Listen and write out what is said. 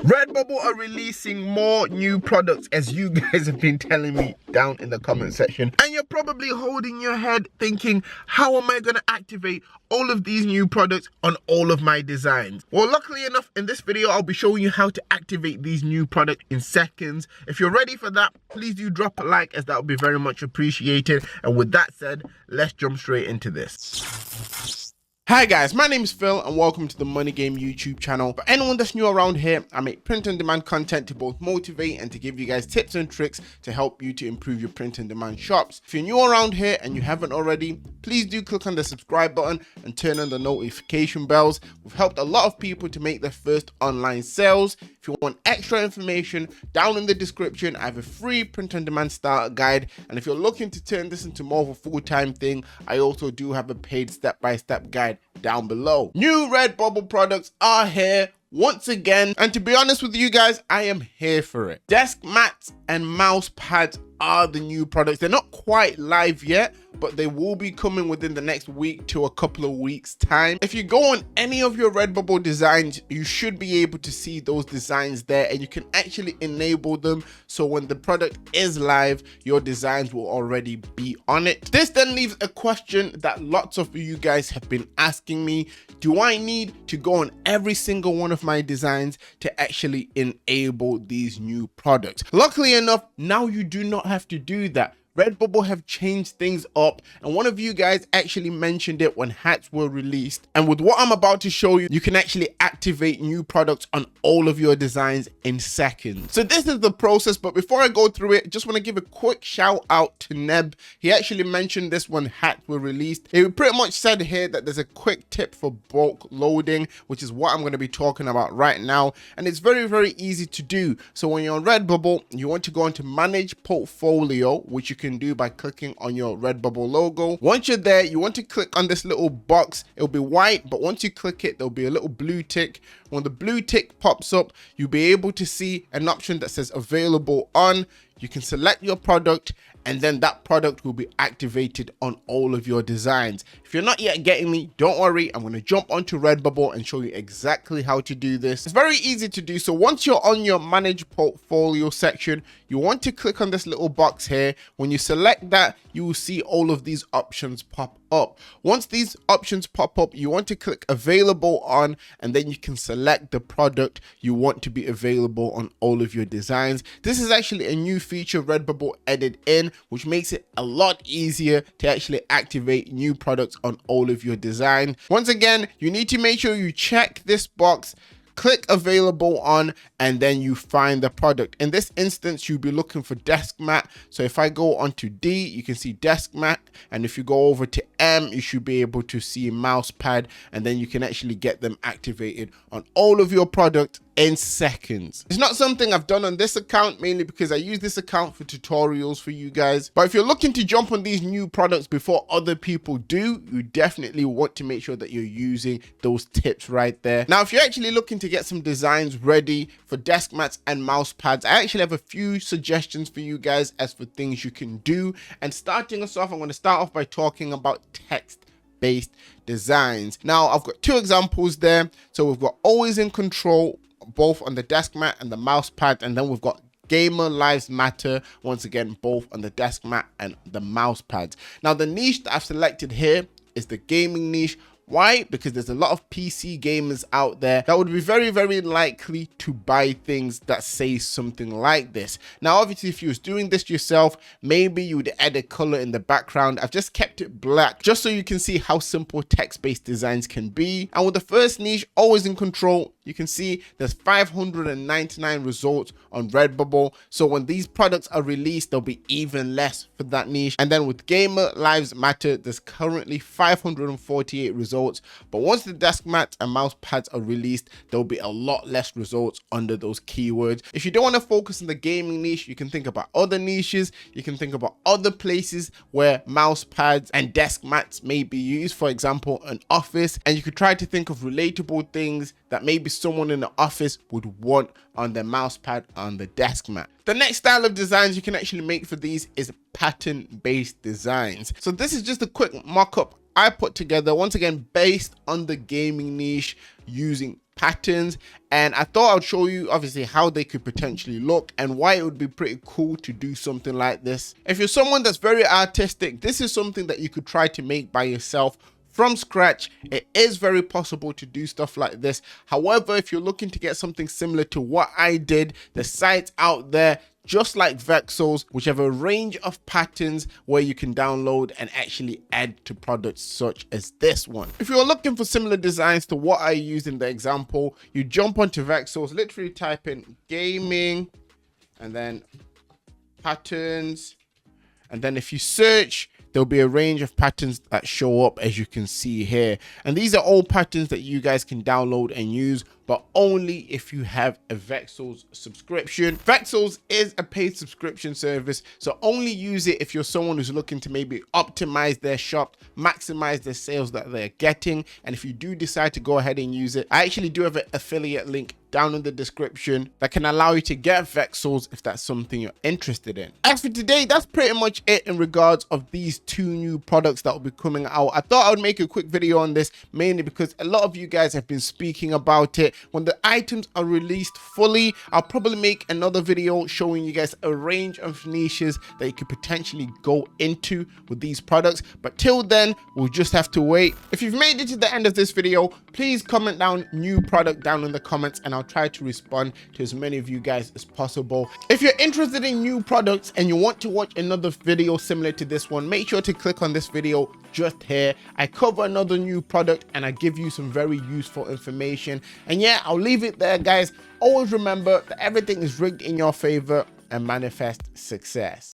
Redbubble are releasing more new products, as you guys have been telling me down in the comment section. And you're probably holding your head thinking, how am I going to activate all of these new products on all of my designs? Well, luckily enough, in this video, I'll be showing you how to activate these new products in seconds. If you're ready for that, please do drop a like, as that would be very much appreciated. And with that said, let's jump straight into this. Hi guys, my name is Phil and welcome to the Money Game YouTube channel. For anyone that's new around here, I make print on demand content to both motivate and to give you guys tips and tricks to help you to improve your print on demand shops. If you're new around here and you haven't already, please do click on the subscribe button and turn on the notification bells. We've helped a lot of people to make their first online sales. If you want extra information, down in the description, I have a free print on demand starter guide. And if you're looking to turn this into more of a full-time thing, I also do have a paid step-by-step guide down below. New Redbubble products are here once again, and to be honest with you guys, I am here for it. Desk mats and mouse pads are the new products. They're not quite live yet, but they will be coming within the next week to a couple of weeks time. If you go on any of your Redbubble designs, you should be able to see those designs there, and you can actually enable them so when the product is live, your designs will already be on it. This then leaves a question that lots of you guys have been asking me. Do I need to go on every single one of my designs to actually enable these new products? Luckily enough, now you do not have to do that. Redbubble have changed things up, and one of you guys actually mentioned it when hats were released. And with what I'm about to show you, you can actually activate new products on all of your designs in seconds. So this is the process, but before I go through it, just want to give a quick shout out to Neb. He actually mentioned this when hats were released. He pretty much said here that there's a quick tip for bulk loading, which is what I'm going to be talking about right now. And it's very, very easy to do. So when you're on Redbubble, you want to go into Manage Portfolio, which you can do by clicking on your Redbubble logo. Once you're there, you want to click on this little box. It'll be white, but once you click it, there'll be a little blue tick. When the blue tick pops up, you'll be able to see an option that says available on. You can select your product, and then that product will be activated on all of your designs. If you're not yet getting me, don't worry. I'm going to jump onto Redbubble and show you exactly how to do this. It's very easy to do. So once you're on your Manage Portfolio section, you want to click on this little box here. When you select that, you will see all of these options pop up. Once these options pop up, you want to click available on, and then you can select the product you want to be available on all of your designs. This is actually a new feature Redbubble added in, which makes it a lot easier to actually activate new products on all of your design. Once again, you need to make sure you check this box, click available on, and then you find the product. In this instance, you'll be looking for desk mat. So if I go onto D, you can see desk mat, and if you go over to M, you should be able to see mouse pad, and then you can actually get them activated on all of your products in seconds. It's not something I've done on this account, mainly because I use this account for tutorials for you guys. But if you're looking to jump on these new products before other people do, you definitely want to make sure that you're using those tips right there. Now, if you're actually looking to get some designs ready for desk mats and mouse pads, I actually have a few suggestions for you guys as for things you can do. And starting us off, I'm going to start off by talking about text-based designs. Now, I've got two examples there. So we've got Always in Control, both on the desk mat and the mouse pad, and then we've got Gamer Lives Matter, once again both on the desk mat and the mouse pads. Now the niche that I've selected here is the gaming niche. Why? Because there's a lot of PC gamers out there that would be very, very likely to buy things that say something like this. Now, obviously, if you was doing this yourself, maybe you would add a color in the background. I've just kept it black just so you can see how simple text-based designs can be. And with the first niche, Always in Control, you can see there's 599 results on Redbubble. So when these products are released, there'll be even less for that niche. And then with Gamer Lives Matter, there's currently 548 results. But once the desk mats and mouse pads are released, there'll be a lot less results under those keywords. If you don't want to focus on the gaming niche, you can think about other niches. You can think about other places where mouse pads and desk mats may be used. For example, an office. And you could try to think of relatable things that maybe someone in the office would want on their mouse pad on the desk mat. The next style of designs you can actually make for these is pattern-based designs. So this is just a quick mock-up I put together, once again based on the gaming niche. using patterns, and I thought I'd show you obviously how they could potentially look and why it would be pretty cool to do something like this. If you're someone that's very artistic, this is something that you could try to make by yourself from scratch. It is very possible to do stuff like this. However, if you're looking to get something similar to what I did, the sites out there just like Vexels, which have a range of patterns where you can download and actually add to products such as this one. If you're looking for similar designs to what I used in the example, you jump onto Vexels, literally type in gaming and then patterns, and then if you search, there'll be a range of patterns that show up, as you can see here. And these are all patterns that you guys can download and use, but only if you have a Vexels subscription. Vexels is a paid subscription service, so only use it if you're someone who's looking to maybe optimize their shop, maximize the sales that they're getting. And if you do decide to go ahead and use it, I actually do have an affiliate link down in the description that can allow you to get Vexels if that's something you're interested in. As for today, that's pretty much it in regards of these 2 new products that will be coming out. I thought I would make a quick video on this mainly because a lot of you guys have been speaking about it. When the items are released fully, I'll probably make another video showing you guys a range of niches that you could potentially go into with these products. But till then, we'll just have to wait. If you've made it to the end of this video, please comment down new product down in the comments and I'll try to respond to as many of you guys as possible. If you're interested in new products and you want to watch another video similar to this one, make sure to click on this video just here. I cover another new product and I give you some very useful information. And yeah, I'll leave it there, guys. Always remember that everything is rigged in your favor and manifest success.